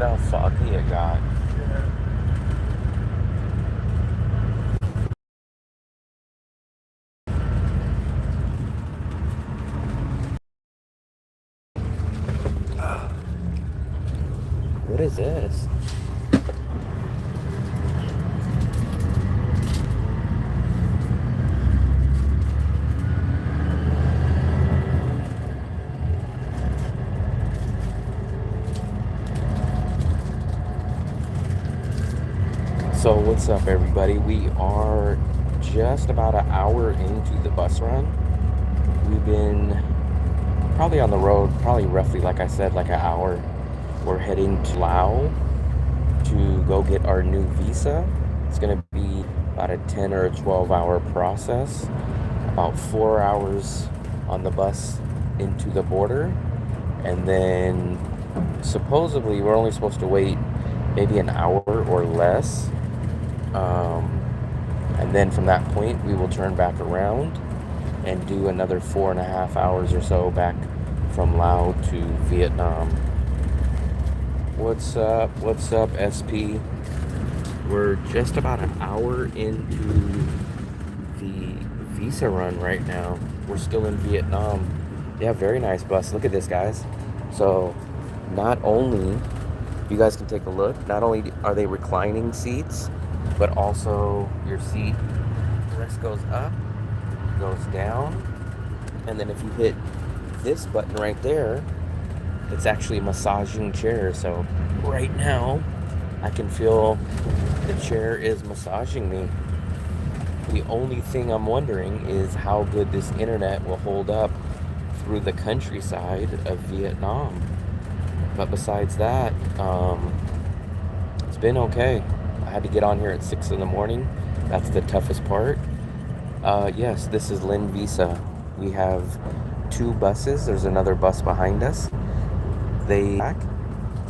at how foggy it got. What is this? So what's up, everybody? We are just about an hour into the bus run. We've been probably on the road, probably roughly, like I said, like an hour. We're heading to Laos to go get our new visa. It's going to be about a 10 or a 12-hour process, about 4 hours on the bus into the border, and then supposedly we're only supposed to wait maybe an hour or less. And then from that point, we will turn back around and do another 4.5 hours or so back from Laos to Vietnam. What's up? What's up, SP? We're just about an hour into the visa run right now. We're still in Vietnam. Yeah, very nice bus. Look at this, guys. So not only, you guys can take a look, not only are they reclining seats, but also your seat rest goes up, goes down, and then if you hit this button right there, it's actually a massaging chair. So right now I can feel the chair is massaging me. The only thing I'm wondering is how good this internet will hold up through the countryside of Vietnam. But besides that, it's been okay. I had to get on here at 6 in the morning. That's the toughest part. Yes, this is Lynn Visa. We have 2 buses. There's another bus behind us.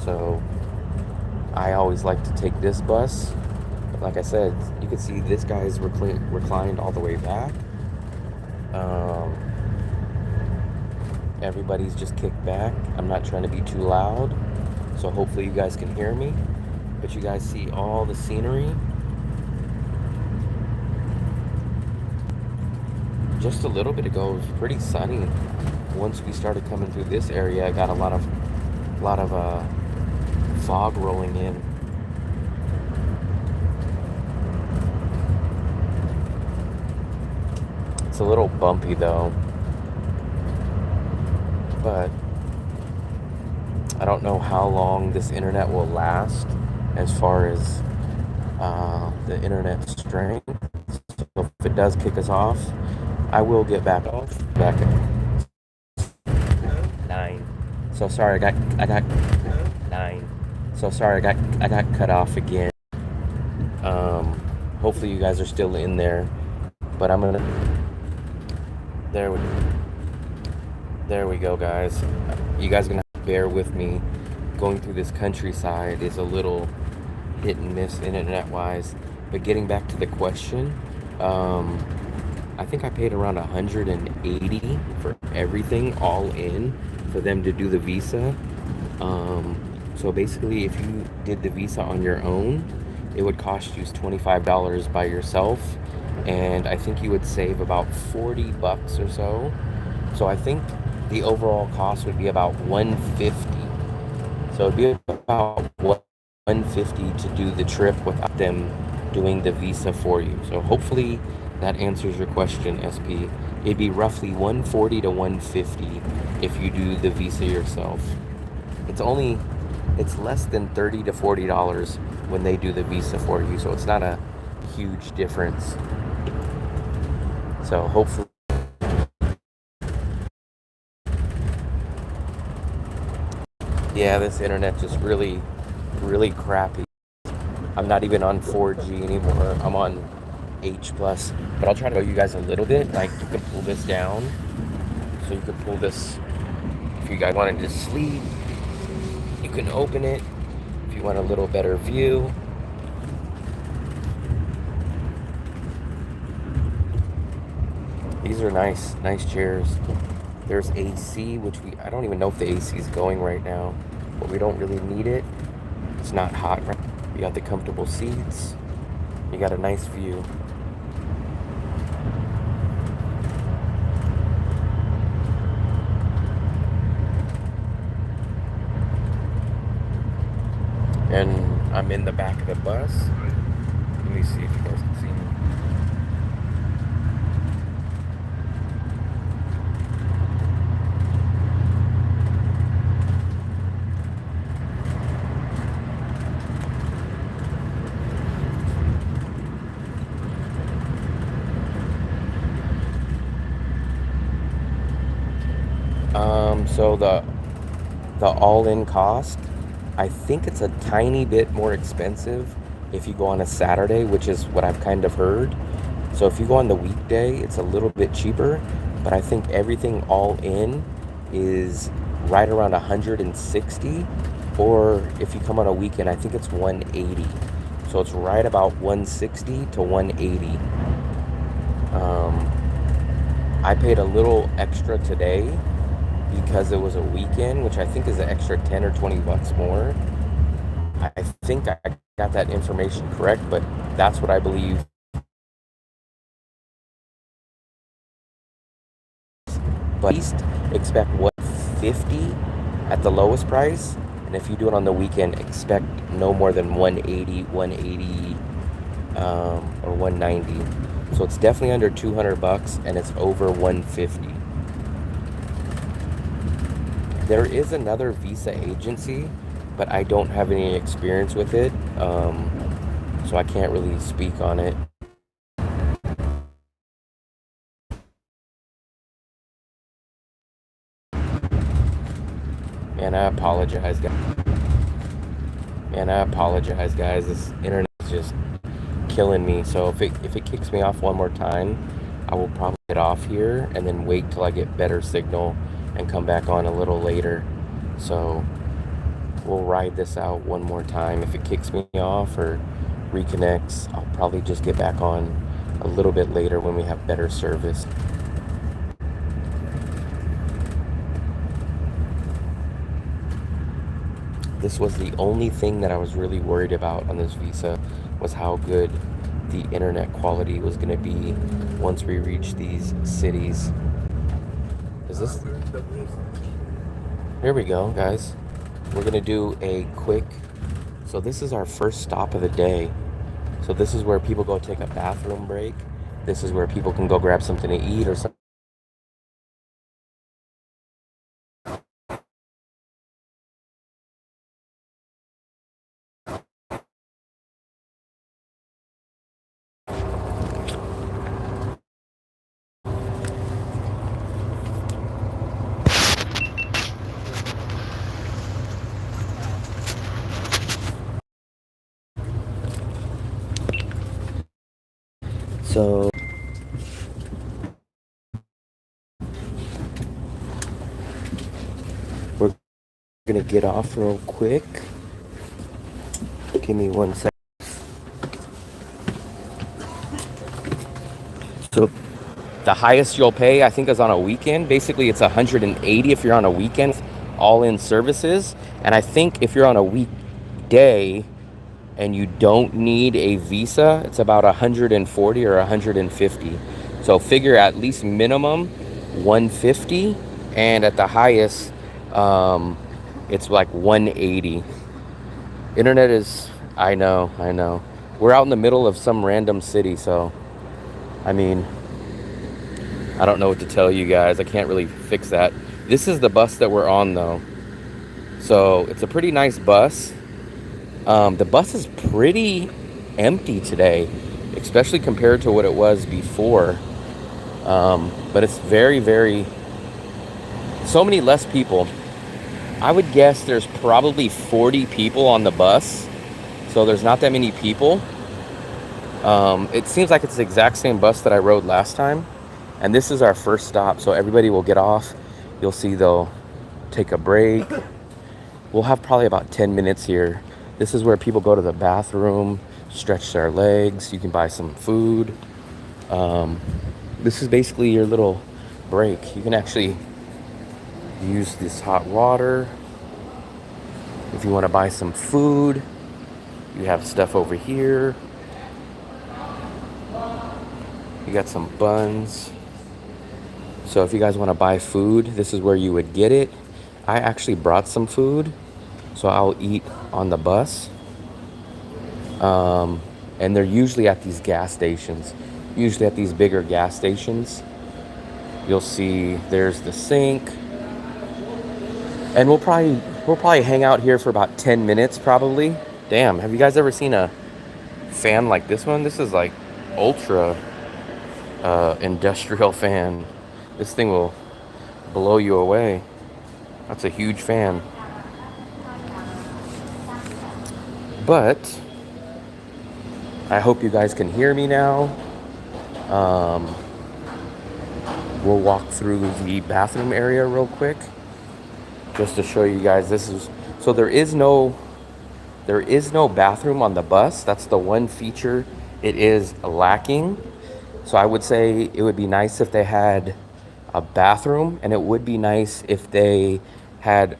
So I always like to take this bus. But like I said, you can see this guy's reclined all the way back. Everybody's just kicked back. I'm not trying to be too loud, so hopefully you guys can hear me. But you guys see all the scenery. Just a little bit ago, it was pretty sunny. Once we started coming through this area, I got a lot of fog rolling in. It's a little bumpy though, but I don't know how long this internet will last as far as the internet strength. So if it does kick us off, I will get back at 9. So sorry, I got 9. So sorry, I got cut off again. Hopefully you guys are still in there, but I'm gonna. There we go, guys. You guys are gonna have to bear with me. Going through this countryside is a little hit and miss internet-wise. But getting back to the question, I think I paid around $180 for everything, all in, for them to do the visa. So basically, if you did the visa on your own, it would cost you $25 by yourself, and I think you would save about $40 or so. So I think the overall cost would be about $150. So it'd be about $150 to do the trip without them doing the visa for you. So hopefully that answers your question, SP. It'd be roughly $140 to $150 if you do the visa yourself. It's less than $30 to $40 when they do the visa for you, so it's not a huge difference. So hopefully, yeah, this internet just really crappy. I'm not even on 4G anymore. I'm on H+, but I'll try to show you guys a little bit. Like, you can pull this down, so you can pull this if you guys wanted to sleep. You can open it if you want a little better view. These are nice chairs. There's AC, which I don't even know if the AC is going right now, but we don't really need it. It's not hot. Right? You got the comfortable seats. You got a nice view. And I'm in the back of the bus. Let me see if you guys can see me. So the all-in cost, I think it's a tiny bit more expensive if you go on a Saturday, which is what I've kind of heard. So if you go on the weekday, it's a little bit cheaper, but I think everything all in is right around 160, or if you come on a weekend, I think it's 180. So it's right about 160 to 180. I paid a little extra today because it was a weekend, which I think is an extra 10 or 20 bucks more. I think I got that information correct, but that's what I believe. But at least expect 150 at the lowest price, and if you do it on the weekend, expect no more than 180, 180, or 190. So it's definitely under 200 bucks, and it's over 150. There is another visa agency, but I don't have any experience with it, so I can't really speak on it. And I apologize, guys. This internet is just killing me. So if it kicks me off one more time, I will probably get off here and then wait till I get better signal and come back on a little later. So we'll ride this out one more time. If it kicks me off or reconnects, I'll probably just get back on a little bit later when we have better service. This was the only thing that I was really worried about on this visa, was how good the internet quality was going to be once we reach these cities. Is this? Here we go, guys. We're going to do a quick... So this is our first stop of the day. So this is where people go take a bathroom break. This is where people can go grab something to eat or something. So we're gonna get off real quick. Give me 1 second. So the highest you'll pay, I think, is on a weekend. Basically, it's 180 if you're on a weekend, all in services. And I think if you're on a weekday and you don't need a visa, it's about 140 or 150. So figure at least minimum 150, and at the highest, it's like 180. Internet is, I know. We're out in the middle of some random city, so, I mean, I don't know what to tell you guys. I can't really fix that. This is the bus that we're on, though. So it's a pretty nice bus. The bus is pretty empty today, especially compared to what it was before. But it's very, very... So many less people. I would guess there's probably 40 people on the bus. So there's not that many people. It seems like it's the exact same bus that I rode last time. And this is our first stop. So everybody will get off. You'll see they'll take a break. We'll have probably about 10 minutes here. This is where people go to the bathroom, stretch their legs. You can buy some food. This is basically your little break. You can actually use this hot water if you want to buy some food. You have stuff over here. You got some buns. So if you guys want to buy food, this is where you would get it. I actually brought some food, so I'll eat on the bus. And they're usually at these gas stations, usually at these bigger gas stations. You'll see there's the sink, and we'll probably hang out here for about 10 minutes probably. Damn, have you guys ever seen a fan like this one? This is like ultra industrial fan. This thing will blow you away. That's a huge fan. But I hope you guys can hear me now. We'll walk through the bathroom area real quick just to show you guys. So there is no bathroom on the bus. That's the one feature it is lacking. So I would say it would be nice if they had a bathroom, and it would be nice if they had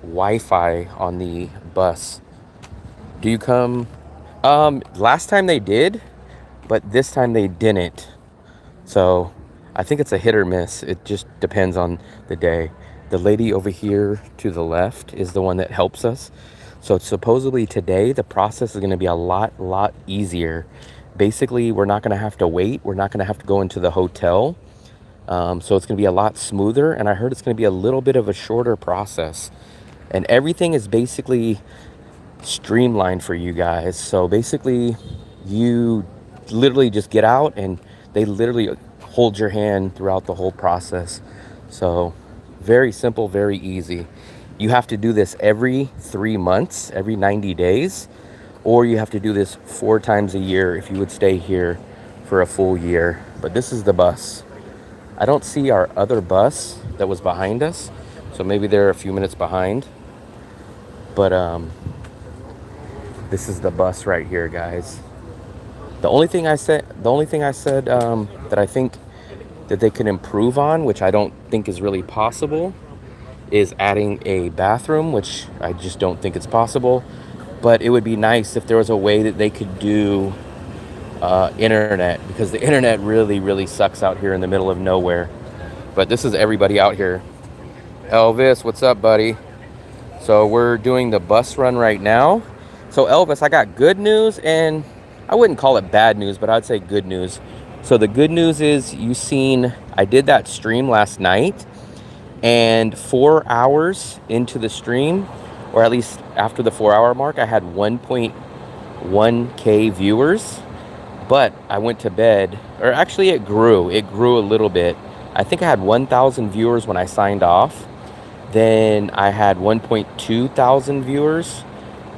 Wi-Fi on the bus. Do you come? Last time they did, but this time they didn't. So I think it's a hit or miss. It just depends on the day. The lady over here to the left is the one that helps us. So supposedly today, the process is going to be a lot easier. Basically, we're not going to have to wait. We're not going to have to go into the hotel. So it's going to be a lot smoother. And I heard it's going to be a little bit of a shorter process. And everything is basically streamlined for you guys. So basically, you literally just get out and they literally hold your hand throughout the whole process. So very simple, very easy. You have to do this every 3 months, every 90 days, or you have to do this 4 times a year if you would stay here for a full year. But this is the bus. I don't see our other bus that was behind us, so maybe they're a few minutes behind. But this is the bus right here, guys. The only thing I said that I think that they could improve on, which I don't think is really possible, is adding a bathroom, which I just don't think it's possible. But it would be nice if there was a way that they could do internet, because the internet really sucks out here in the middle of nowhere. But this is everybody out here. Elvis, what's up, buddy? So we're doing the bus run right now. So Elvis, I got good news, and I wouldn't call it bad news, but I'd say good news. So the good news is I did that stream last night, and 4 hours into the stream, or at least after the 4-hour mark, I had 1.1K viewers. But I went to bed, or actually it grew a little bit. I think I had 1,000 viewers when I signed off. Then I had 1.2 thousand viewers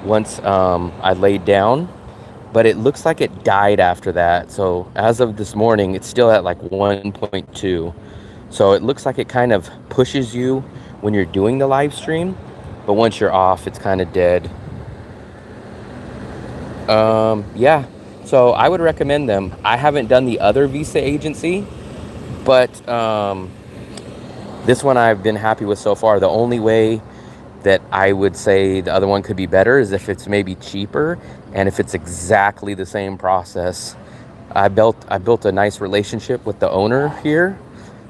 once I laid down. But it looks like it died after that. So as of this morning, it's still at like 1.2. So it looks like it kind of pushes you when you're doing the live stream. But once you're off, it's kind of dead. Yeah. So I would recommend them. I haven't done the other visa agency, but this one I've been happy with so far. The only way that I would say the other one could be better is if it's maybe cheaper and if it's exactly the same process. I built a nice relationship with the owner here.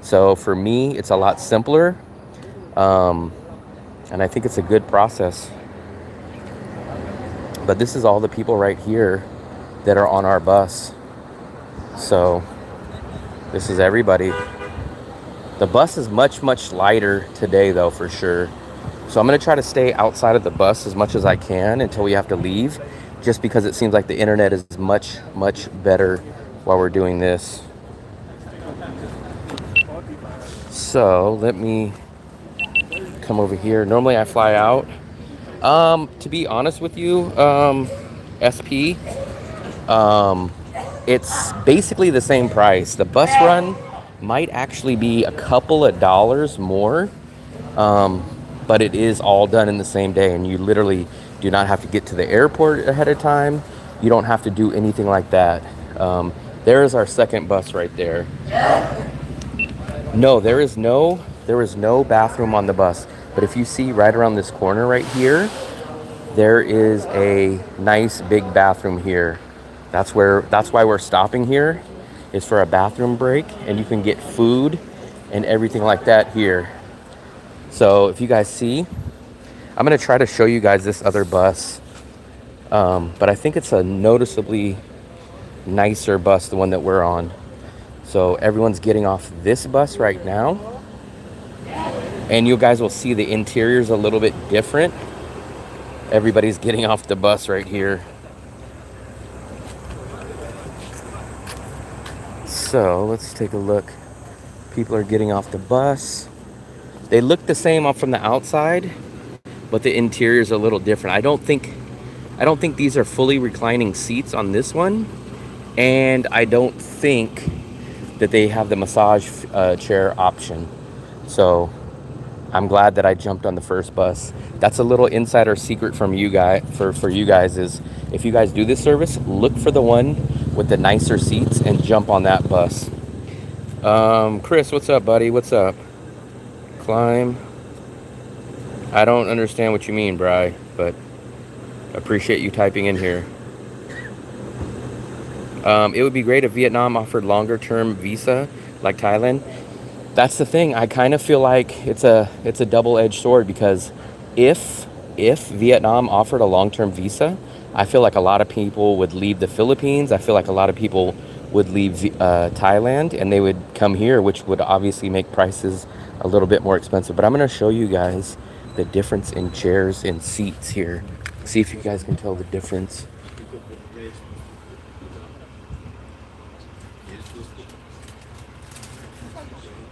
So for me, it's a lot simpler. And I think it's a good process. But this is all the people right here that are on our bus. So this is everybody. The bus is much lighter today though, for sure. So I'm going to try to stay outside of the bus as much as I can until we have to leave, just because it seems like the internet is much better while we're doing this. So let me come over here. Normally I fly out. To be honest with you, SP, it's basically the same price. The bus run might actually be a couple of dollars more, but it is all done in the same day, and you literally do not have to get to the airport ahead of time. You don't have to do anything like that. There is our second bus right there. No, there is no bathroom on the bus. But if you see right around this corner right here, There is a nice big bathroom here. That's why we're stopping here, is for a bathroom break, and you can get food and everything like that here. So if you guys see, I'm gonna try to show you guys this other bus, but I think it's a noticeably nicer bus, the one that we're on. So everyone's getting off this bus right now, and you guys will see the interior's a little bit different. Everybody's getting off the bus right here. So let's take a look. People are getting off the bus. They look the same off from the outside, but the interior is a little different. I don't think these are fully reclining seats on this one, and I don't think that they have the massage chair option. So I'm glad that I jumped on the first bus. That's a little insider secret from you guys for you guys, is if you guys do this service, look for the one with the nicer seats and jump on that bus. Chris, what's up, buddy? What's up? Climb. I don't understand what you mean, Bri, but appreciate you typing in here. It would be great if Vietnam offered longer term visa like Thailand. That's the thing. I kind of feel like it's a double-edged sword, because if Vietnam offered a long-term visa, I feel like a lot of people would leave the Philippines. I feel like a lot of people would leave Thailand, and they would come here, which would obviously make prices a little bit more expensive. But I'm going to show you guys the difference in chairs and seats here. See if you guys can tell the difference.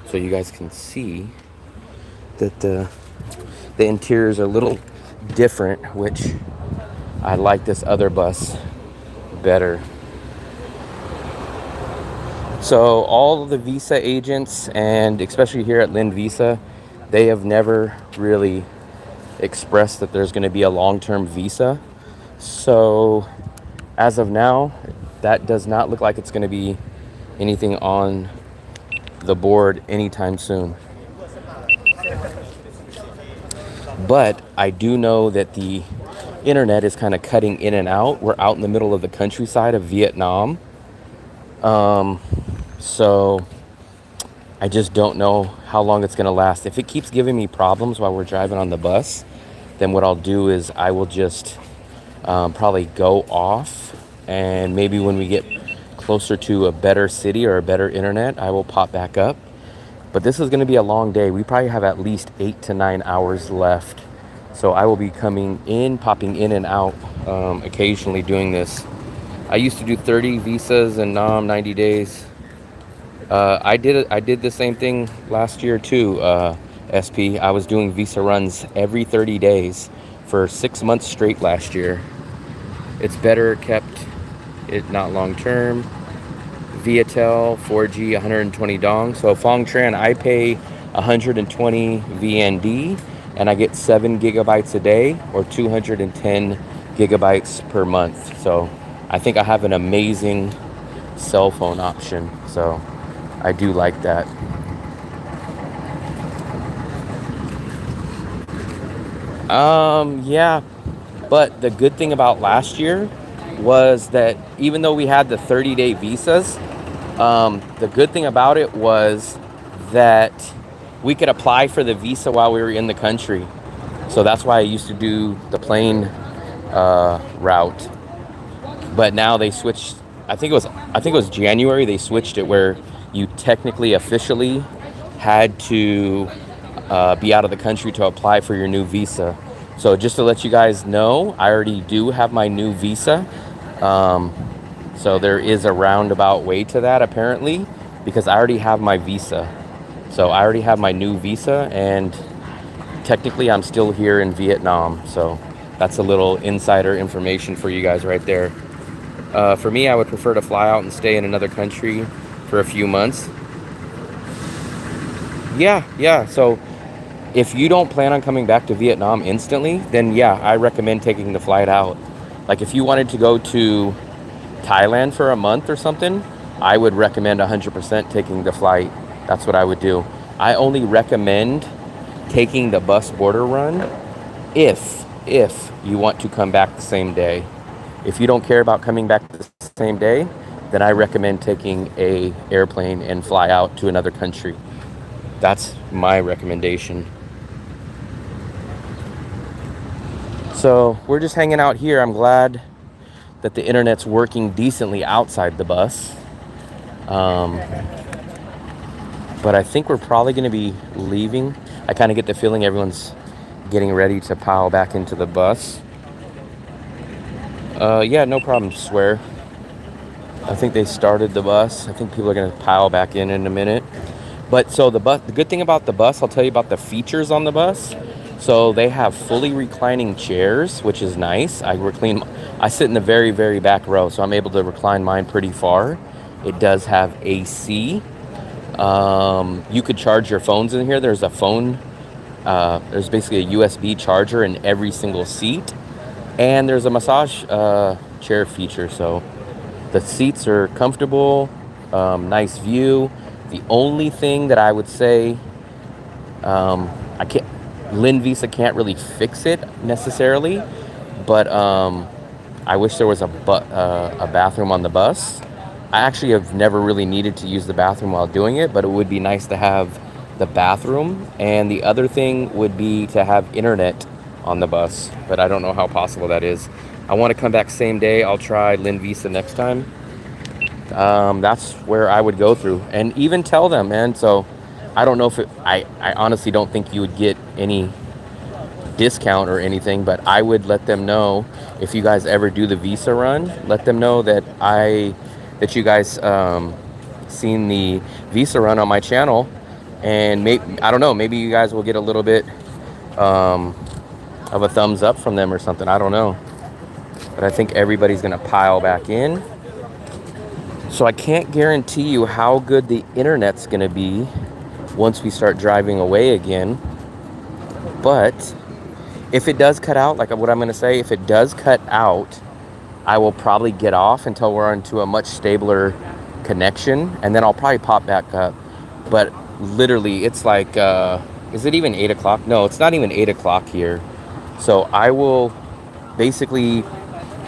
So you guys can see that the interiors are a little different, which I like this other bus better. So all of the visa agents, and especially here at Lynn Visa, they have never really expressed that there's going to be a long-term visa. So as of now, that does not look like it's going to be anything on the board anytime soon. But I do know that the internet is kind of cutting in and out. We're out in the middle of the countryside of Vietnam. So I just don't know how long it's going to last. If it keeps giving me problems while we're driving on the bus, then what I'll do is I will just probably go off, and maybe when we get closer to a better city or a better internet, I will pop back up. But this is going to be a long day. We probably have at least 8 to 9 hours left. So I will be coming in, popping in and out, occasionally doing this. I used to do 30 visas in 90 days. I did the same thing last year too, SP. I was doing visa runs every 30 days for 6 months straight last year. It's better kept, it not long term. Viatel 4G 120 dong. So Phong Tran, I pay 120 VND, and I get 7 gigabytes a day, or 210 gigabytes per month. So I think I have an amazing cell phone option. So I do like that. Yeah, but the good thing about last year was that even though we had the 30-day visas, the good thing about it was that we could apply for the visa while we were in the country. So that's why I used to do the plane route. But now they switched. I think it was January. They switched it where you technically, officially, had to be out of the country to apply for your new visa. So just to let you guys know, I already do have my new visa. So there is a roundabout way to that, apparently, because I already have my visa. So I already have my new visa, and technically I'm still here in Vietnam. So that's a little insider information for you guys right there. For me, I would prefer to fly out and stay in another country for a few months. Yeah. So if you don't plan on coming back to Vietnam instantly, then yeah, I recommend taking the flight out. Like if you wanted to go to Thailand for a month or something, I would recommend 100% taking the flight. That's what I would do. I only recommend taking the bus border run if if you want to come back the same day. If you don't care about coming back the same day, then I recommend taking a airplane and fly out to another country. That's my recommendation. So we're just hanging out here. I'm glad that the internet's working decently outside the bus. But I think we're probably going to be leaving. I kind of get the feeling everyone's getting ready to pile back into the bus. Yeah, no problem, swear. I think they started the bus. I think people are going to pile back in a minute. But so the good thing about the bus, I'll tell you about the features on the bus. So they have fully reclining chairs, which is nice. I sit in the very, very back row, so I'm able to recline mine pretty far. It does have AC. You could charge your phones in here. There's a phone. There's basically a USB charger in every single seat. And there's a massage chair feature. So the seats are comfortable, nice view. The only thing that I would say, Lynn Visa can't really fix it necessarily, but I wish there was a bathroom on the bus. I actually have never really needed to use the bathroom while doing it, but it would be nice to have the bathroom. And the other thing would be to have internet on the bus, but I don't know how possible that is. I want to come back same day. I'll try Lynn Visa next time. That's where I would go through and even tell them, man. So I don't know if I honestly don't think you would get any discount or anything, but I would let them know if you guys ever do the Visa run, let them know that you guys seen the Visa run on my channel, and I don't know, maybe you guys will get a little bit of a thumbs up from them or something. I don't know, but I think everybody's gonna pile back in. So I can't guarantee you how good the internet's gonna be once we start driving away again. But if it does cut out, like what I'm gonna say, if it does cut out, I will probably get off until we're onto a much stabler connection, and then I'll probably pop back up. But literally, it's like, is it even 8 o'clock? No, it's not even 8 o'clock here. So I will basically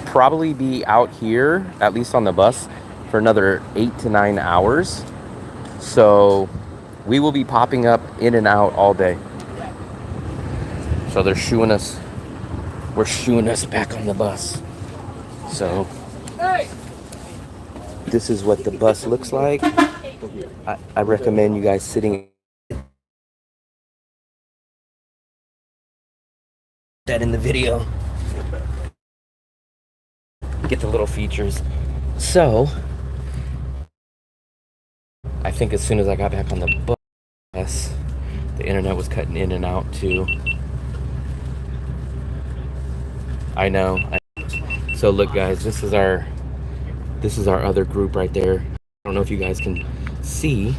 probably be out here, at least on the bus, for another 8 to 9 hours. So we will be popping up in and out all day. So we're shooing us back on the bus. So this is what the bus looks like. I recommend you guys sitting that in the video. Get the little features. So I think as soon as I got back on the bus, the internet was cutting in and out too. I know. So look, guys, this is our other group right there. I don't know if you guys can see,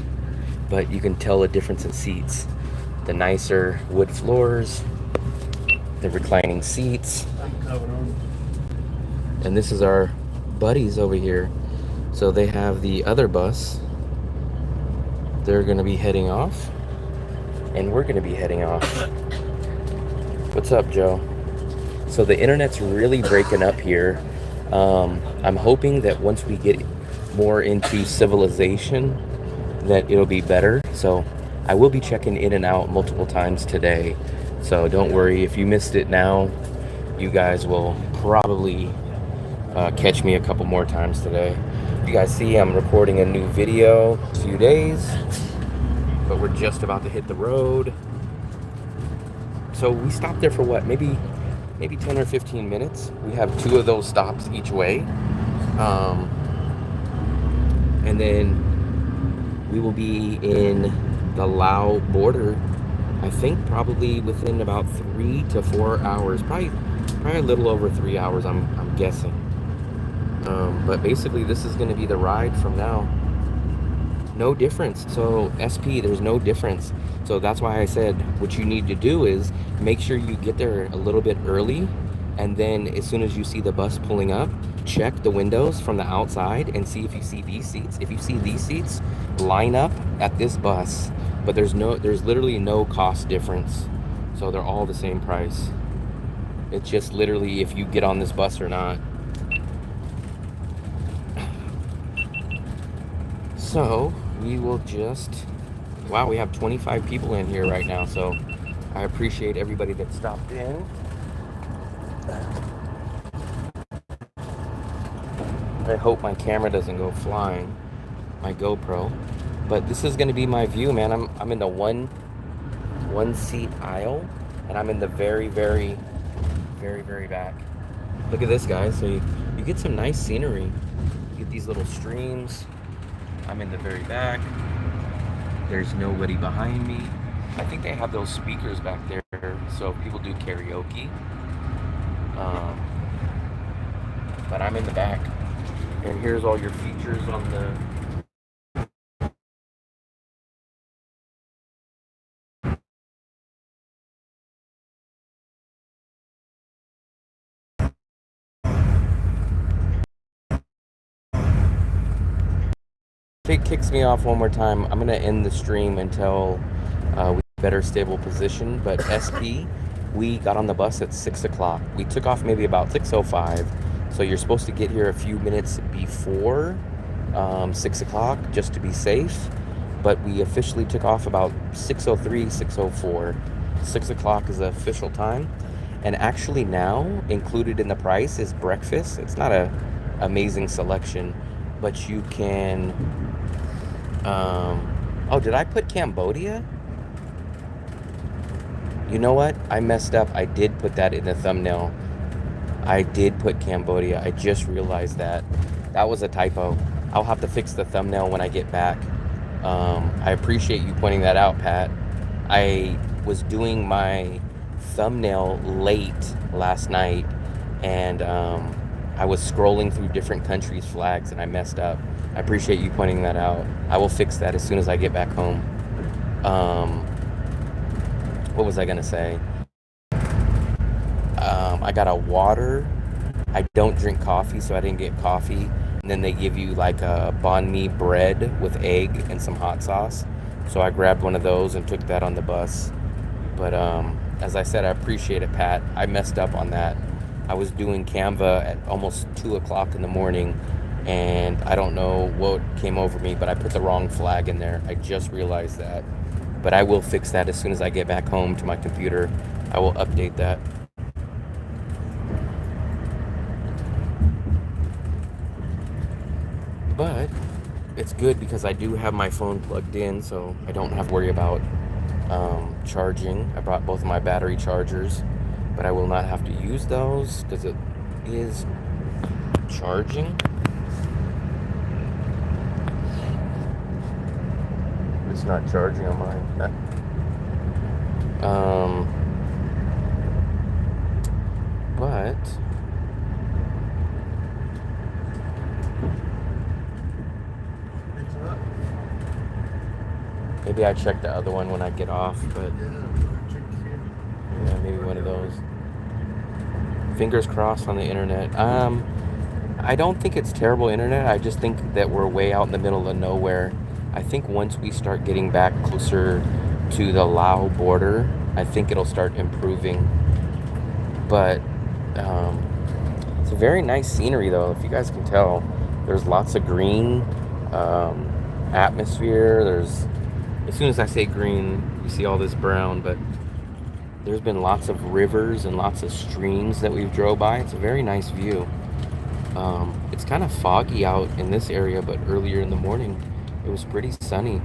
but you can tell a difference in seats. The nicer wood floors, the reclining seats. And this is our buddies over here. So they have the other bus. They're gonna be heading off, and we're gonna be heading off. What's up, Joe? So the internet's really breaking up here. I'm hoping that once we get more into civilization, that it'll be better. So I will be checking in and out multiple times today. So don't worry, if you missed it now, you guys will probably catch me a couple more times today. You guys see I'm recording a new video in a few days, but we're just about to hit the road. So we stopped there for what, maybe 10 or 15 minutes. We have 2 of those stops each way. And then we will be in the Laos border, I think probably within about 3 to 4 hours, probably a little over 3 hours, I'm guessing. But basically this is gonna be the ride from now. No difference. So SP, there's no difference. So that's why I said what you need to do is make sure you get there a little bit early, and then as soon as you see the bus pulling up, check the windows from the outside and see if you see these seats. If you see these seats, line up at this bus. But there's literally no cost difference. So they're all the same price. It's just literally if you get on this bus or not. So we will just, wow, we have 25 people in here right now. So I appreciate everybody that stopped in. I hope my camera doesn't go flying, my GoPro. But this is gonna be my view, man. I'm in the one seat aisle, and I'm in the very, very, very, very back. Look at this, guys. So you get some nice scenery. You get these little streams. I'm in the very back. There's nobody behind me. I think they have those speakers back there, so if people do karaoke. But I'm in the back. And here's all your features on the... If it kicks me off one more time, I'm gonna end the stream until we get a better stable position. But SP, we got on the bus at 6 o'clock. We took off maybe about 6:05. So you're supposed to get here a few minutes before 6 o'clock just to be safe. But we officially took off about 6:03, 6:04. 6 o'clock is the official time. And actually now, included in the price is breakfast. It's not a amazing selection, but you can... oh, did I put Cambodia? You know what? I messed up. I did put that in the thumbnail. I did put Cambodia. I just realized that. That was a typo. I'll have to fix the thumbnail when I get back. I appreciate you pointing that out, Pat. I was doing my thumbnail late last night, and I was scrolling through different countries' flags, and I messed up. I appreciate you pointing that out. I will fix that as soon as I get back home. What was I gonna say? I got a water. I don't drink coffee, so I didn't get coffee. And then they give you like a banh mi bread with egg and some hot sauce. So I grabbed one of those and took that on the bus. But as I said, I appreciate it, Pat. I messed up on that. I was doing Canva at almost 2 o'clock in the morning, and I don't know what came over me, but I put the wrong flag in there. I just realized that. But I will fix that as soon as I get back home to my computer. I will update that. But it's good because I do have my phone plugged in, so I don't have to worry about charging. I brought both of my battery chargers, but I will not have to use those because it is charging. It's not charging on mine. But maybe I check the other one when I get off, but yeah, maybe one of those. Fingers crossed on the internet. I don't think it's terrible internet. I just think that we're way out in the middle of nowhere. I think once we start getting back closer to the Laos border, I think it'll start improving. But it's a very nice scenery, though. If you guys can tell, there's lots of green atmosphere. There's, as soon as I say green, you see all this brown, but there's been lots of rivers and lots of streams that we've drove by. It's a very nice view. It's kind of foggy out in this area, but earlier in the morning, it was pretty sunny.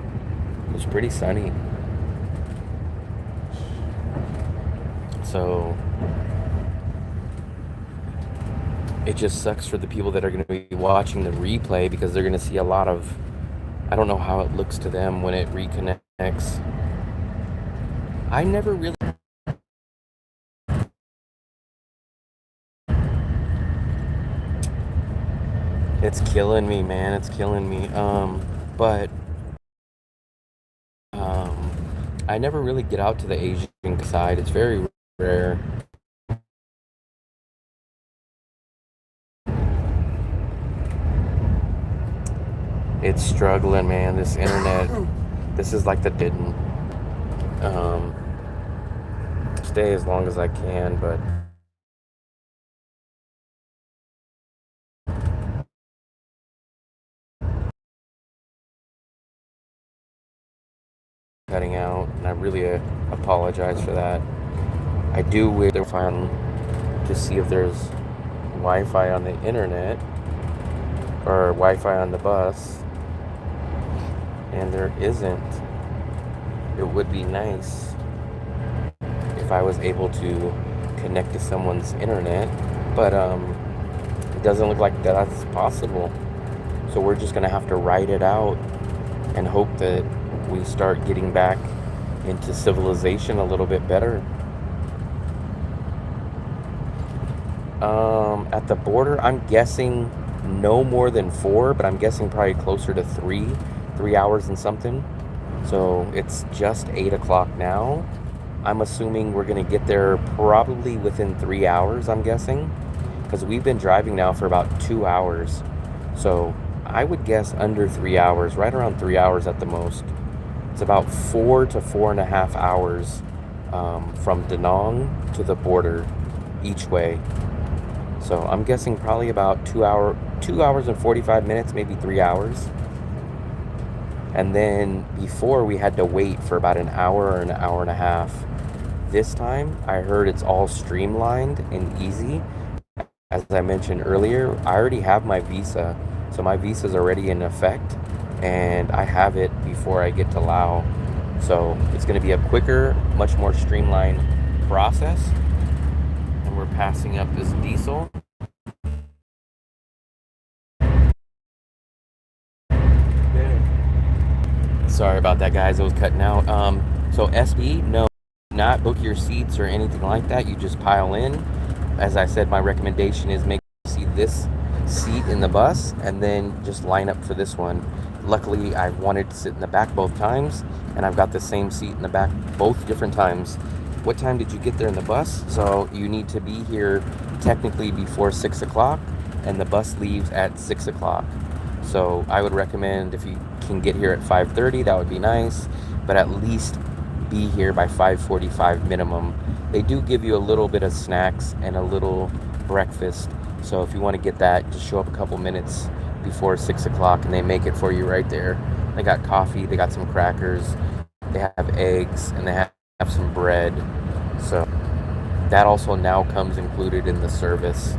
It was pretty sunny. So it just sucks for the people that are going to be watching the replay because they're going to see a lot of, I don't know how it looks to them when it reconnects. I never really... It's killing me, man. It's killing me. But I never really get out to the Asian side. It's very rare. It's struggling, man. This internet. This is like the didn't. Stay as long as I can, but cutting out, and I really apologize for that. I do wish to find to see if there's Wi-Fi on the internet or Wi-Fi on the bus, and there isn't. It would be nice if I was able to connect to someone's internet, but it doesn't look like that's possible. So we're just gonna have to ride it out and hope that we start getting back into civilization a little bit better. At the border, I'm guessing no more than 4, but I'm guessing probably closer to 3 hours and something. So it's just 8 o'clock now. I'm assuming we're gonna get there probably within 3 hours, I'm guessing, because we've been driving now for about 2 hours. So I would guess under 3 hours, right around 3 hours at the most. It's about 4 to 4.5 hours from Da Nang to the border each way. So I'm guessing probably about 2 hours and 45 minutes, maybe 3 hours. And then before we had to wait for about an hour or an hour and a half. This time I heard it's all streamlined and easy. As I mentioned earlier, I already have my visa. So my visa is already in effect, and I have it before I get to Laos. So it's going to be a quicker, much more streamlined process. And we're passing up this diesel. Sorry about that, guys. It was cutting out. So SB, no, not book your seats or anything like that. You just pile in. As I said, my recommendation is make sure you see this seat in the bus and then just line up for this one. Luckily, I wanted to sit in the back both times, and I've got the same seat in the back both different times. What time did you get there in the bus? So you need to be here technically before 6 o'clock, and the bus leaves at 6 o'clock. So I would recommend if you can get here at 5:30, that would be nice, but at least be here by 5:45 minimum. They do give you a little bit of snacks and a little breakfast. So if you want to get that, just show up a couple minutes before 6 o'clock and they make it for you right there. They got coffee, they got some crackers, they have eggs, and they have some bread. So that also now comes included in the service.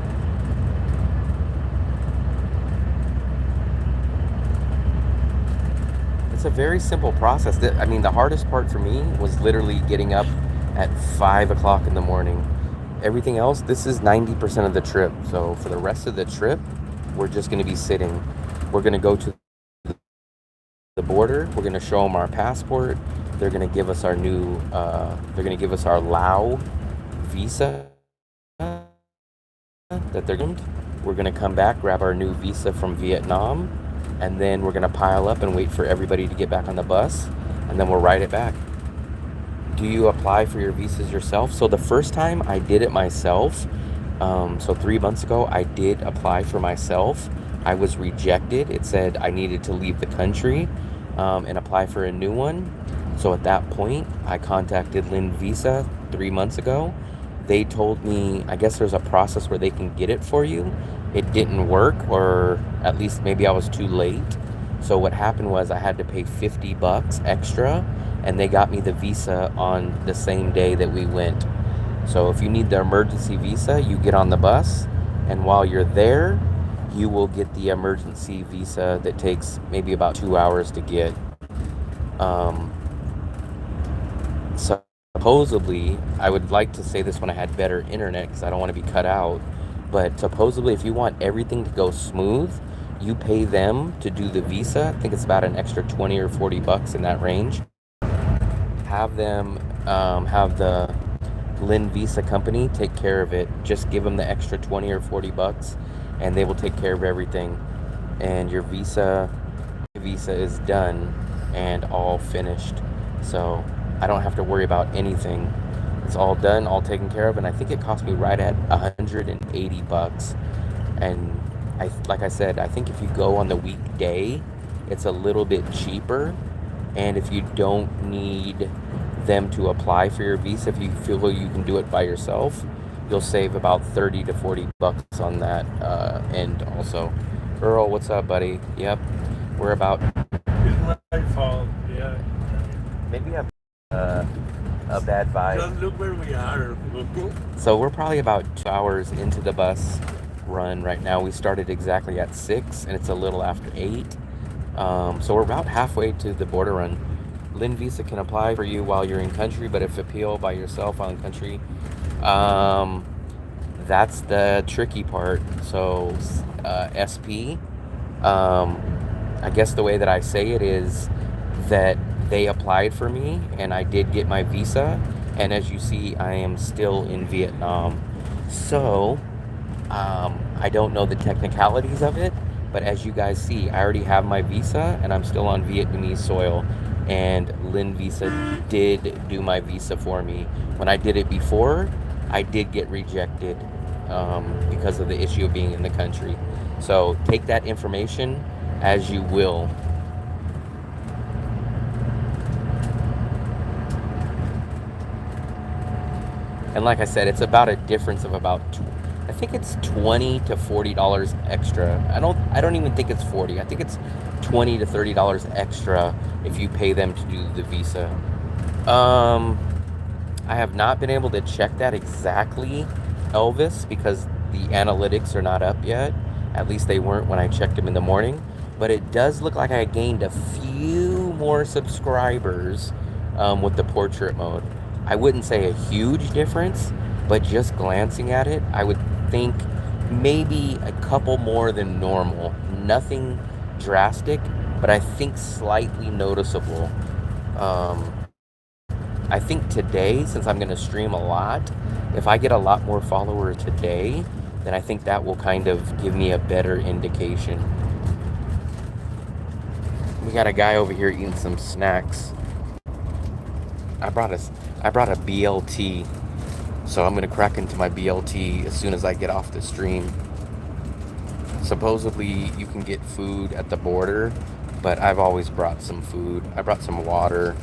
It's a very simple process. I mean, the hardest part for me was literally getting up at 5 o'clock in the morning. Everything else, this is 90% of the trip. So for the rest of the trip, we're just going to be sitting. We're going to go to the border. We're going to show them our passport. They're going to give us our new, they're going to give us our Lao visa that they're going to. We're going to come back, grab our new visa from Vietnam, and then we're going to pile up and wait for everybody to get back on the bus, and then we'll ride it back. Do you apply for your visas yourself? So the first time I did it myself, so 3 months ago, I did apply for myself. I was rejected. It said I needed to leave the country and apply for a new one. So at that point, I contacted Lynn Visa 3 months ago. They told me, I guess there's a process where they can get it for you. It didn't work, or at least maybe I was too late. So what happened was I had to pay $50 extra, and they got me the visa on the same day that we went. So if you need the emergency visa, you get on the bus, and while you're there, you will get the emergency visa that takes maybe about 2 hours to get. Supposedly, I would like to say this when I had better internet because I don't want to be cut out, but supposedly if you want everything to go smooth, you pay them to do the visa. I think it's about an extra 20 or $40 in that range. Have them have the Lynn Visa company take care of it. Just give them the extra 20 or $40 and they will take care of everything, and your visa is done and all finished. So I don't have to worry about anything. It's all done, all taken care of, and I think it cost me right at $180. And like I said, I think if you go on the weekday, it's a little bit cheaper. And if you don't need them to apply for your visa, if you feel you can do it by yourself, you'll save about $30 to $40 on that end also. Earl, what's up, buddy? Yep, we're about... It's my fault, yeah. maybe a bad vibe. Just look where we are. So we're probably about 2 hours into the bus run right now. We started exactly at 6, and it's a little after 8. So we're about halfway to the border run. Lynn Visa can apply for you while you're in country, but if appeal by yourself while in country, um, that's the tricky part. So SP, I guess the way that I say it is that they applied for me and I did get my visa. And as you see, I am still in Vietnam. So I don't know the technicalities of it, but as you guys see, I already have my visa and I'm still on Vietnamese soil. And Lynn Visa did do my visa for me. When I did it before, I did get rejected because of the issue of being in the country. So take that information as you will. And like I said, it's about a difference of about, I think it's $20 to $40 extra. I don't even think it's 40. I think it's $20 to $30 extra if you pay them to do the visa. I have not been able to check that exactly, Elvis, because the analytics are not up yet. At least they weren't when I checked them in the morning. But it does look like I gained a few more subscribers with the portrait mode. I wouldn't say a huge difference, but just glancing at it, I would think maybe a couple more than normal. Nothing drastic, but I think slightly noticeable. I think today, since I'm going to stream a lot, if I get a lot more followers today, then I think that will kind of give me a better indication. We got a guy over here eating some snacks. I brought a BLT, so I'm going to crack into my BLT as soon as I get off the stream. Supposedly you can get food at the border, but I've always brought some food. I brought some water.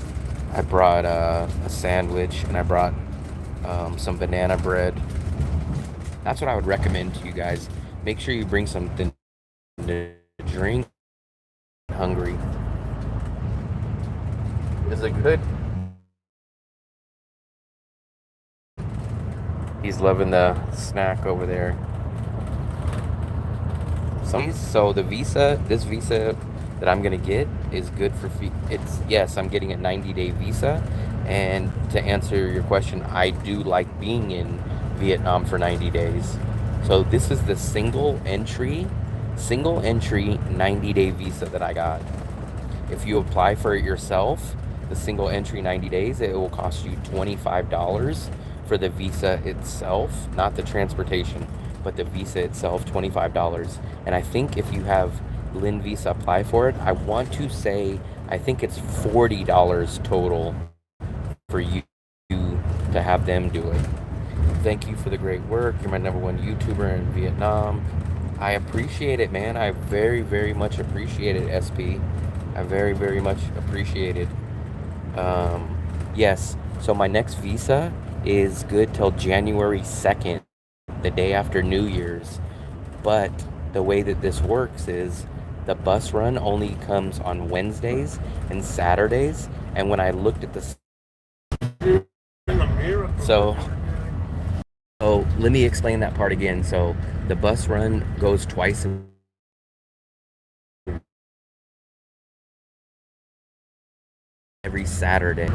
I brought a sandwich, and I brought some banana bread. That's what I would recommend to you guys. Make sure you bring something to drink. I'm hungry. Is it good? He's loving the snack over there. So the visa, this visa that I'm gonna get is good for yes, I'm getting a 90-day visa. And to answer your question, I do like being in Vietnam for 90 days. So this is the single entry 90-day visa that I got. If you apply for it yourself, the single entry 90 days, it will cost you $25 for the visa itself, not the transportation, but the visa itself, $25. And I think if you have Lynn Visa apply for it, I want to say, I think it's $40 total for you to have them do it. Thank you for the great work. You're my #1 YouTuber in Vietnam. I appreciate it, man. I very, very much appreciate it, SP. I very, very much appreciate it. Yes, so my next visa is good till January 2nd, the day after New Year's. But the way that this works is the bus run only comes on Wednesdays and Saturdays. And when I looked at the... So let me explain that part again. So the bus run goes twice every Saturday.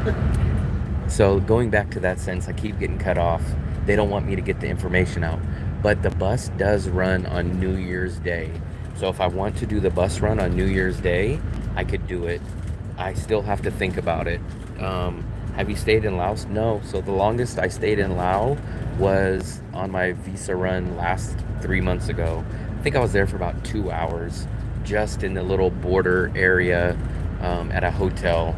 So going back to that sense, I keep getting cut off. They don't want me to get the information out. But the bus does run on New Year's Day. So if I want to do the bus run on New Year's Day, I could do it. I still have to think about it. Have you stayed in Laos? No. So the longest I stayed in Laos was on my visa run last 3 months ago. I think I was there for about 2 hours, just in the little border area at a hotel.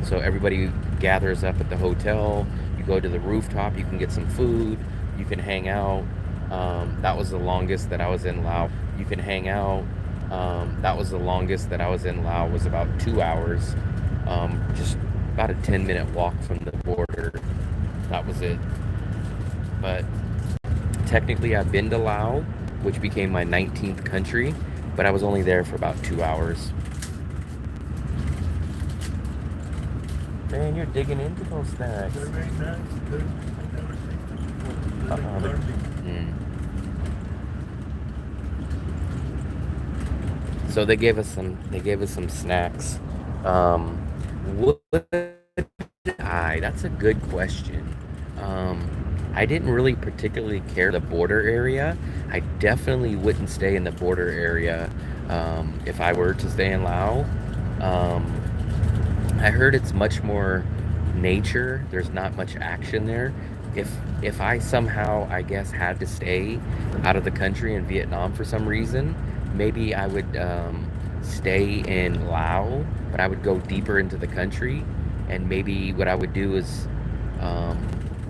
So everybody gathers up at the hotel. You go to the rooftop, you can get some food, you can hang out. That was the longest that I was in Laos. You can hang out. That was the longest that I was in Laos, was about 2 hours. Just about a 10-minute walk from the border. That was it. But technically I've been to Laos, which became my 19th country, but I was only there for about 2 hours. Man, you're digging into those snacks. They're very nice. Good. I never seen them before. They're Mm. So they gave us some snacks. Would I? That's a good question. Um, I didn't really particularly care the border area. I definitely wouldn't stay in the border area if I were to stay in Laos. Um, I heard it's much more nature. There's not much action there. If if I somehow, I guess, had to stay out of the country in Vietnam for some reason, maybe I would stay in Laos, but I would go deeper into the country, and maybe what I would do is, um,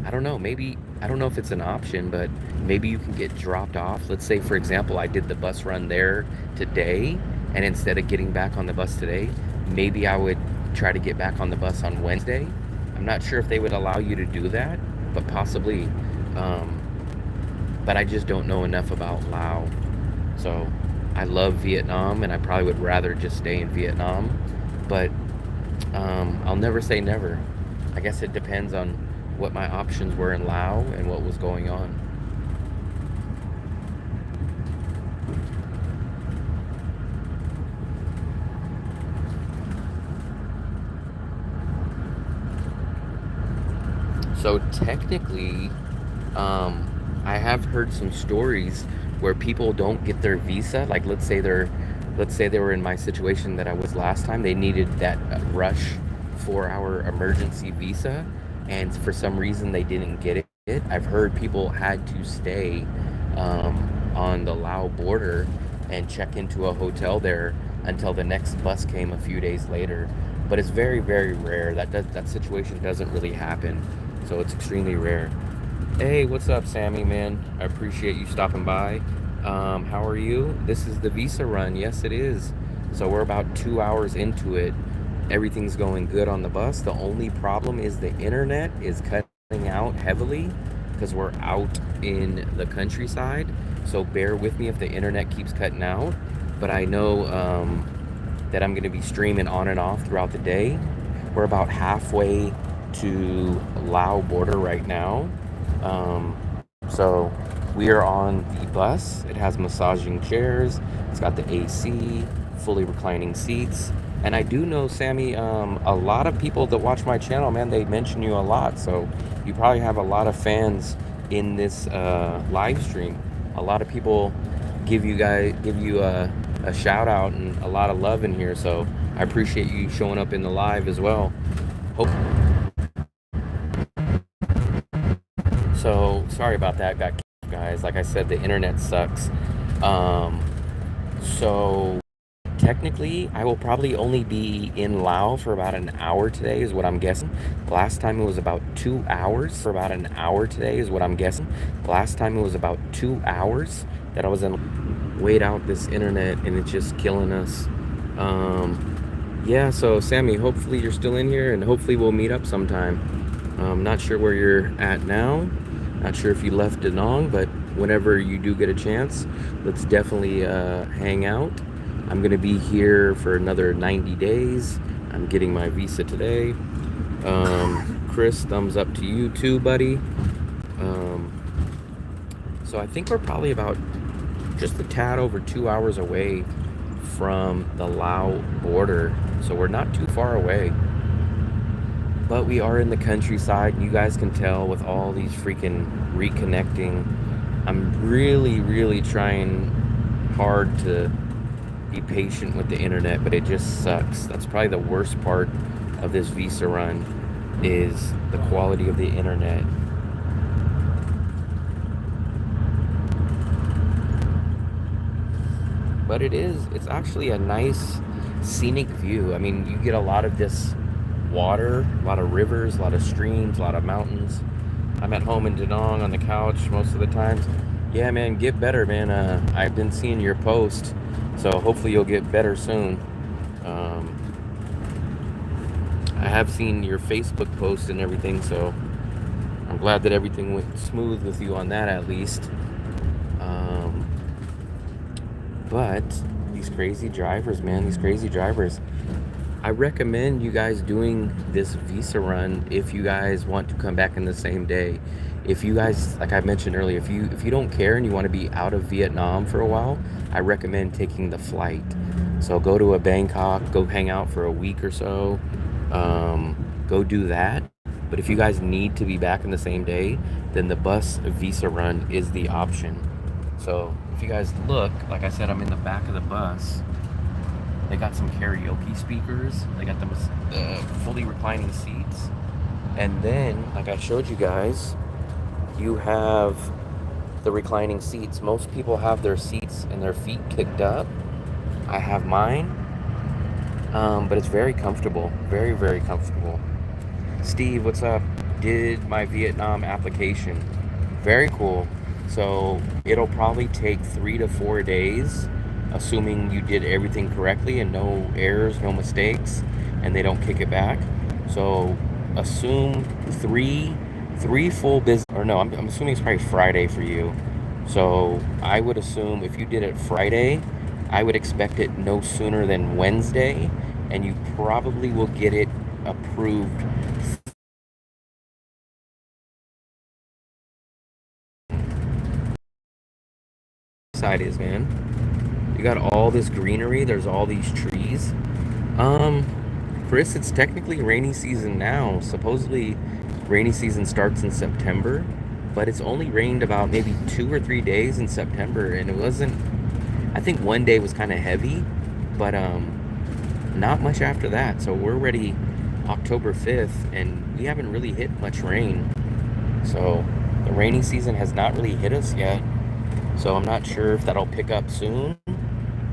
I don't know, maybe I don't know if it's an option, but maybe you can get dropped off. Let's say, for example, I did the bus run there today, and instead of getting back on the bus today, maybe I would try to get back on the bus on Wednesday. I'm not sure if they would allow you to do that, but possibly. Um, but I just don't know enough about Laos. So I love Vietnam, and I probably would rather just stay in Vietnam. But I'll never say never. I guess it depends on what my options were in Laos and what was going on. So technically, I have heard some stories where people don't get their visa. Like let's say they were in my situation that I was last time. They needed that rush 4 hour emergency visa, and for some reason they didn't get it. I've heard people had to stay on the Lao border and check into a hotel there until the next bus came a few days later. But it's very, very rare. That situation doesn't really happen, so it's extremely rare. Hey, what's up, Sammy, man? I appreciate you stopping by. How are you? This is the visa run. Yes, it is. So we're about 2 hours into it. Everything's going good on the bus. The only problem is the internet is cutting out heavily because we're out in the countryside. So bear with me if the internet keeps cutting out. But I know that I'm going to be streaming on and off throughout the day. We're about halfway to Lao border right now. Um, so we are on the bus. It has massaging chairs. It's got the AC, fully reclining seats. And I do know, Sammy, a lot of people that watch my channel, man, they mention you a lot. So you probably have a lot of fans in this live stream. A lot of people give you a shout out and a lot of love in here. So I appreciate you showing up in the live as well. Hope. So sorry about that, guys. Like I said, the internet sucks. So technically, I will probably only be in Laos for about an hour today, is what I'm guessing. Last time it was about 2 hours. For about an hour today, is what I'm guessing. Last time it was about 2 hours that I was in. Wait out this internet, and it's just killing us. Yeah. So Sammy, hopefully you're still in here, and hopefully we'll meet up sometime. Not sure where you're at now. Not sure if you left Da Nang, but whenever you do get a chance, let's definitely hang out. I'm going to be here for another 90 days. I'm getting my visa today. Chris, thumbs up to you too, buddy. So I think we're probably about just a tad over 2 hours away from the Lao border. So we're not too far away. But we are in the countryside, and you guys can tell with all these freaking reconnecting. I'm really, really trying hard to be patient with the internet, but it just sucks. That's probably the worst part of this visa run, is the quality of the internet. But it's actually a nice scenic view. I mean, you get a lot of this water, a lot of rivers, a lot of streams, a lot of mountains. I'm at home in Da Nang on the couch most of the times. Yeah, man, get better, man. I've been seeing your post, so hopefully you'll get better soon. I have seen your Facebook post and everything, so I'm glad that everything went smooth with you on that at least. But these crazy drivers, man, these crazy drivers. I recommend you guys doing this visa run if you guys want to come back in the same day. If you guys, like I mentioned earlier, if you don't care and you want to be out of Vietnam for a while, I recommend taking the flight. So go to a Bangkok, go hang out for a week or so, go do that. But if you guys need to be back in the same day, then the bus visa run is the option. So if you guys look, like I said, I'm in the back of the bus. They got some karaoke speakers. They got the fully reclining seats. And then, like I showed you guys, you have the reclining seats. Most people have their seats and their feet kicked up. I have mine, but it's very comfortable. Very, very comfortable. Steve, what's up? Did my Vietnam application. Very cool. So it'll probably take 3 to 4 days, assuming you did everything correctly and no errors, no mistakes, and they don't kick it back. So assume three full business, or no, I'm assuming it's probably Friday for you. So I would assume if you did it Friday, I would expect it no sooner than Wednesday, and you probably will get it approved. Side is, man. You got all this greenery. There's all these trees. Um, Chris, it's technically rainy season now. Supposedly, rainy season starts in September, but it's only rained about maybe 2 or 3 days in September, and it wasn't. I think one day was kind of heavy, but not much after that. So we're already October 5th, and we haven't really hit much rain. So the rainy season has not really hit us yet. So I'm not sure if that'll pick up soon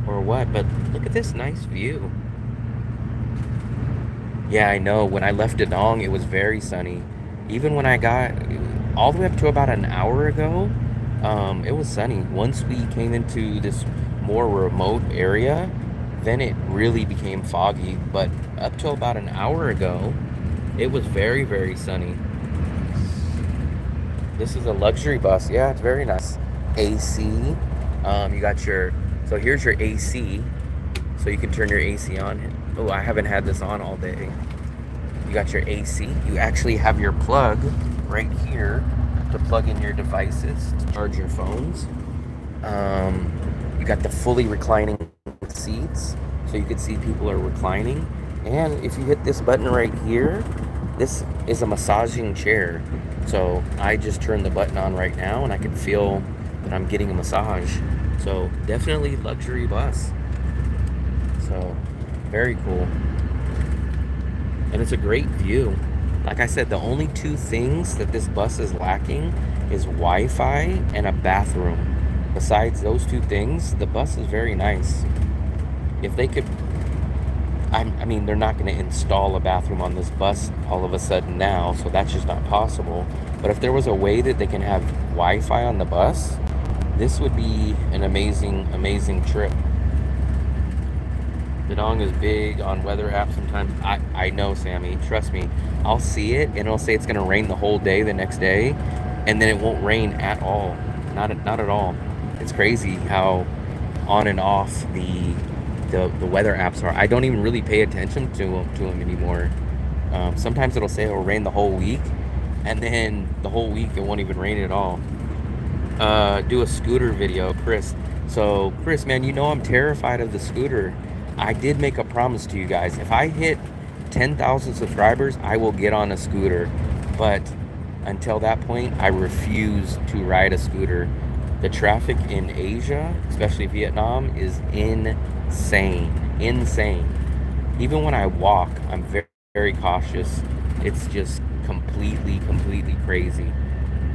or what, but look at this nice view. Yeah, I know. When I left Da Nang, it was very sunny. Even when I got all the way up to about an hour ago, it was sunny. Once we came into this more remote area, then it really became foggy. But up till about an hour ago, it was very, very sunny. This is a luxury bus. Yeah, it's very nice. AC. You got your, so here's your AC. So you can turn your AC on. Oh, I haven't had this on all day. You got your AC. You actually have your plug right here to plug in your devices to charge your phones. You got the fully reclining seats, so you can see people are reclining. And if you hit this button right here, this is a massaging chair. So I just turned the button on right now, and I can feel that I'm getting a massage. So definitely luxury bus. So very cool. And it's a great view. Like I said, the only two things that this bus is lacking is Wi-Fi and a bathroom. Besides those two things, the bus is very nice. If they could, I mean, they're not going to install a bathroom on this bus all of a sudden now, so that's just not possible. But if there was a way that they can have Wi-Fi on the bus, this would be an amazing, amazing trip. Da Nang is big on weather apps sometimes. I know, Sammy. Trust me. I'll see it, and it'll say it's going to rain the whole day the next day, and then it won't rain at all. Not at all. It's crazy how on and off the weather apps are. I don't even really pay attention to them anymore. Sometimes it'll say it'll rain the whole week, and then the whole week it won't even rain at all. Do a scooter video, Chris. So, Chris, man, you know I'm terrified of the scooter. I did make a promise to you guys. If I hit 10,000 subscribers, I will get on a scooter. But until that point, I refuse to ride a scooter. The traffic in Asia, especially Vietnam, is insane. Insane. Even when I walk, I'm very, very cautious. It's just completely crazy.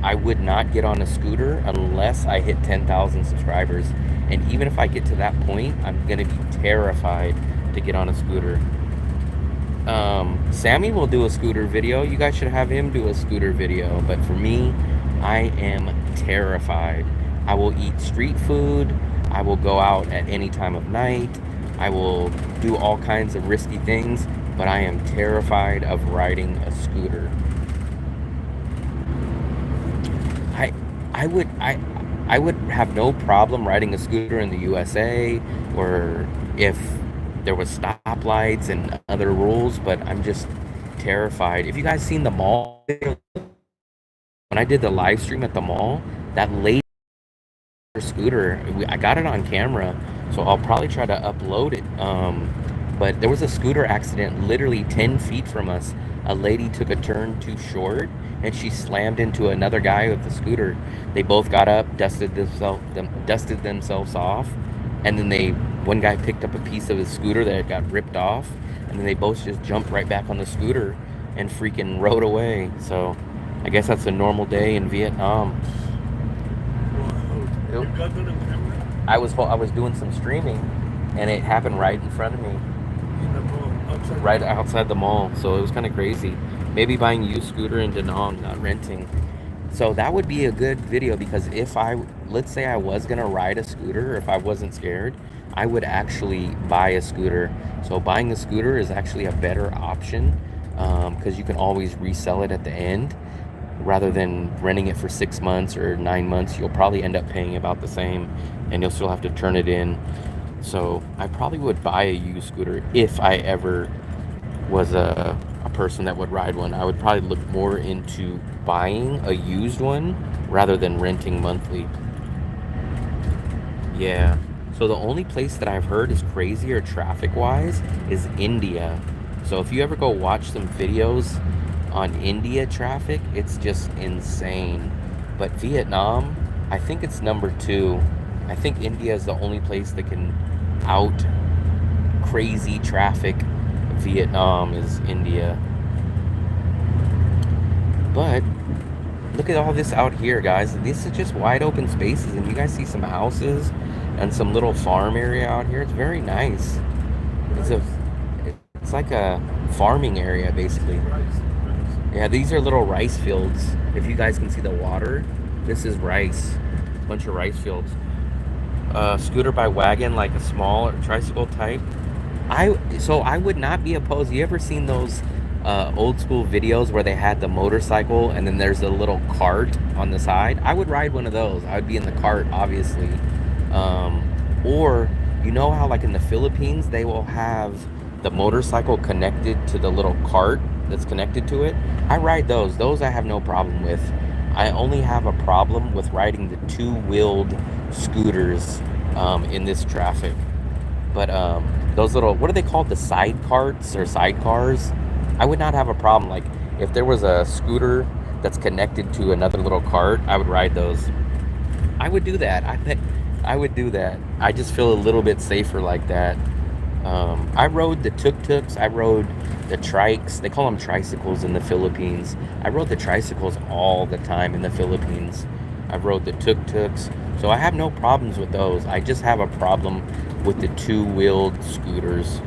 I would not get on a scooter unless I hit 10,000 subscribers. And even if I get to that point, I'm going to be terrified to get on a scooter. Sammy will do a scooter video. You guys should have him do a scooter video. But for me, I am terrified. I will eat street food. I will go out at any time of night. I will do all kinds of risky things. But I am terrified of riding a scooter. I would have no problem riding a scooter in the USA, or if there was stoplights and other rules, but I'm just terrified. If you guys seen the mall, when I did the live stream at the mall, that lady scooter, I got it on camera, so I'll probably try to upload it. But there was a scooter accident literally 10 feet from us. A lady took a turn too short and she slammed into another guy with the scooter. They both got up, dusted themselves off, and then one guy picked up a piece of his scooter that got ripped off, and then they both just jumped right back on the scooter and freaking rode away. So I guess that's a normal day in Vietnam. Wow. You got it on camera? I was doing some streaming, and it happened right in front of me, In the mall, outside. right outside the mall. So it was kind of crazy. Maybe buying a used scooter in Da Nang, not renting. So that would be a good video, because let's say I was gonna ride a scooter, if I wasn't scared, I would actually buy a scooter. So buying a scooter is actually a better option, because you can always resell it at the end. Rather than renting it for 6 months or 9 months, you'll probably end up paying about the same, and you'll still have to turn it in. So I probably would buy a used scooter if I ever was a person that would ride one. I would probably look more into buying a used one rather than renting monthly. Yeah. So the only place that I've heard is crazier traffic-wise is India. So if you ever go watch some videos on India traffic, it's just insane. But Vietnam, I think it's number 2. I think India is the only place that can out crazy traffic. Vietnam is India. But look at all this out here, guys. This is just wide open spaces, and you guys see some houses and some little farm area out here. It's very nice. It's like a farming area, basically. Yeah, these are little rice fields. If you guys can see the water, this is rice. Bunch of rice fields. Scooter by wagon, like a small tricycle type. So I would not be opposed. You ever seen those old school videos where they had the motorcycle and then there's a little cart on the side? I would ride one of those. I would be in the cart, obviously. Or you know how like in the Philippines they will have the motorcycle connected to the little cart that's connected to it? I ride those. Those I have no problem with. I only have a problem with riding the two-wheeled scooters in this traffic. But those little, what are they called? The side carts or sidecars? I would not have a problem. Like if there was a scooter that's connected to another little cart, I would ride those. I would do that. I would do that. I just feel a little bit safer like that. I rode the tuk-tuks. I rode the trikes. They call them tricycles in the Philippines. I rode the tricycles all the time in the Philippines. I rode the tuk-tuks. So I have no problems with those. I just have a problem with the two-wheeled scooters.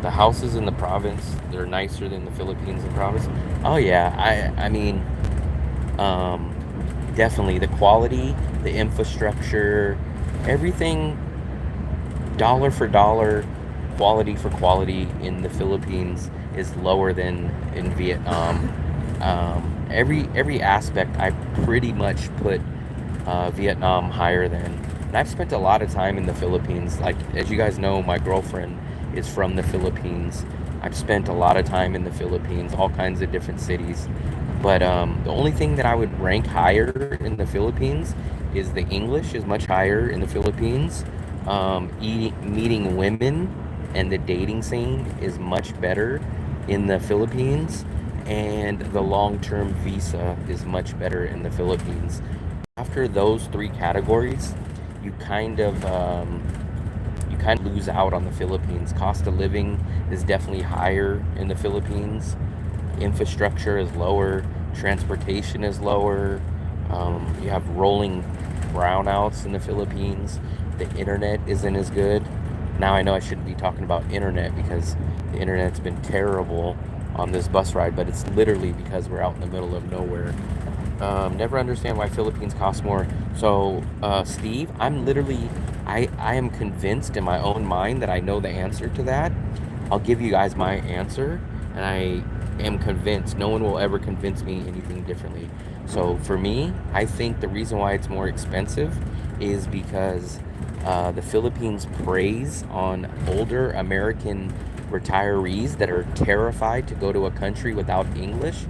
The houses in the province, they're nicer than the Philippines and province. Oh yeah, I mean, definitely the quality, the infrastructure, everything, dollar for dollar, quality for quality in the Philippines is lower than in Vietnam. Every aspect I pretty much put Vietnam higher than. And I've spent a lot of time in the Philippines. Like, as you guys know, my girlfriend is from the Philippines. I've spent a lot of time in the Philippines, all kinds of different cities. But the only thing that I would rank higher in the Philippines is the English is much higher in the Philippines. Meeting women and the dating scene is much better in the Philippines. And the long-term visa is much better in the Philippines. After those 3 categories, you kind of lose out on the Philippines. Cost of living is definitely higher in the Philippines. Infrastructure is lower. Transportation is lower. You have rolling brownouts in the Philippines. The internet isn't as good. Now I know I shouldn't be talking about internet because the internet's been terrible on this bus ride, but it's literally because we're out in the middle of nowhere. Never understand why Philippines cost more. So, Steve, I am convinced in my own mind that I know the answer to that. I'll give you guys my answer, and am convinced. No one will ever convince me anything differently. So for me, I think the reason why it's more expensive is because the Philippines preys on older American retirees that are terrified to go to a country without English.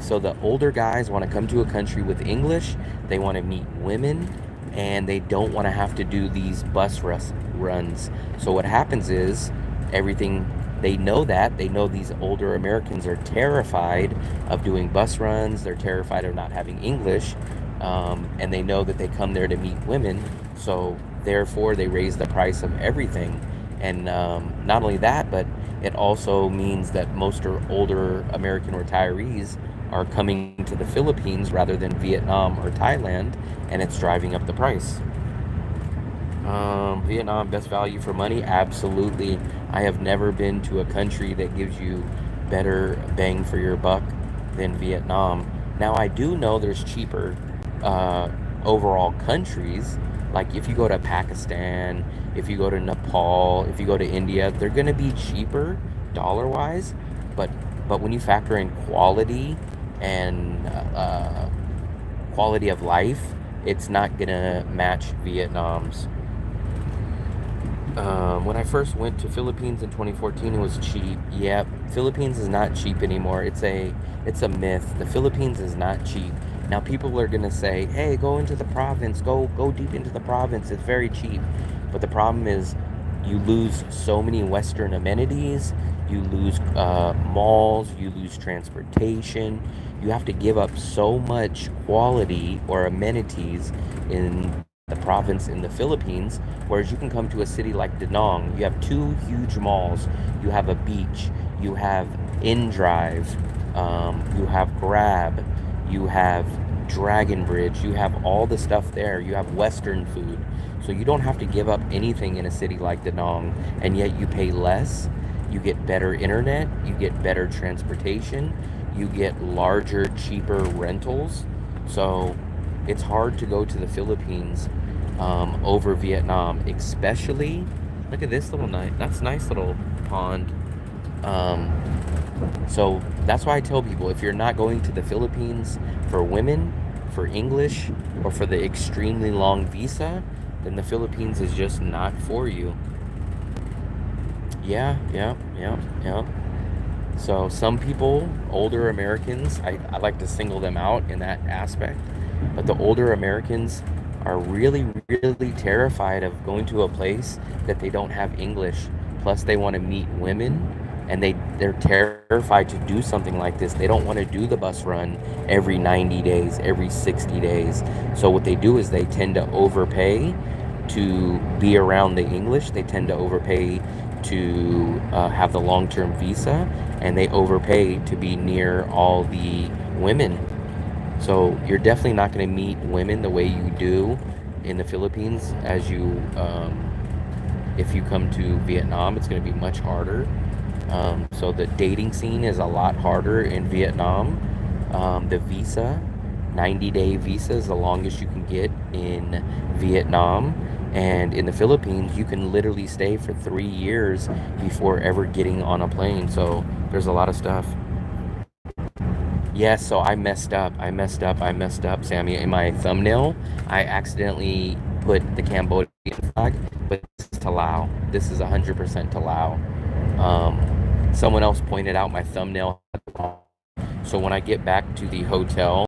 So the older guys want to come to a country with English, they want to meet women, and they don't want to have to do these runs. So what happens is everything they know that they know these older Americans are terrified of doing bus runs, they're terrified of not having English, and they know that they come there to meet women. So therefore, they raise the price of everything. And not only that, but it also means that most older American retirees are coming to the Philippines rather than Vietnam or Thailand, and it's driving up the price. Vietnam, best value for money? Absolutely. I have never been to a country that gives you better bang for your buck than Vietnam. Now, I do know there's cheaper uh, overall countries. Like if you go to Pakistan, if you go to Nepal, if you go to India, they're going to be cheaper dollar wise. But when you factor in quality and quality of life, it's not going to match Vietnam's. When I first went to Philippines in 2014, it was cheap. Yep, Philippines is not cheap anymore. It's a myth. The Philippines is not cheap. Now people are gonna say, "Hey, go into the province. Go deep into the province. It's very cheap." But the problem is, you lose so many Western amenities. You lose malls. You lose transportation. You have to give up so much quality or amenities in the province in the Philippines, whereas you can come to a city like Da Nang. You have two huge malls, you have a beach, you have InDrive, you have Grab, you have Dragon Bridge, you have all the stuff there, you have Western food. So you don't have to give up anything in a city like Da Nang, and yet you pay less. You get better internet, you get better transportation, you get larger, cheaper rentals. So it's hard to go to the Philippines over Vietnam, especially. Look at this little night. That's a nice little pond. Um, so that's why I tell people if you're not going to the Philippines for women, for English, or for the extremely long visa, then the Philippines is just not for you. Yeah, yeah, yeah, yeah. So some people, older Americans, I like to single them out in that aspect. But the older Americans are really, really terrified of going to a place that they don't have English. Plus, they want to meet women, and they're terrified to do something like this. They don't want to do the bus run every 90 days, every 60 days. So what they do is they tend to overpay to be around the English. They tend to overpay to have the long-term visa, and they overpay to be near all the women. So you're definitely not going to meet women the way you do in the Philippines as you, if you come to Vietnam, it's going to be much harder. So the dating scene is a lot harder in Vietnam. The visa, 90-day visa is the longest you can get in Vietnam. And in the Philippines, you can literally stay for 3 years before ever getting on a plane. So there's a lot of stuff. Yes, so I messed up, Sammy. In my thumbnail, I accidentally put the Cambodian flag, but this is Laos. This is 100% Laos. Someone else pointed out my thumbnail. So when I get back to the hotel,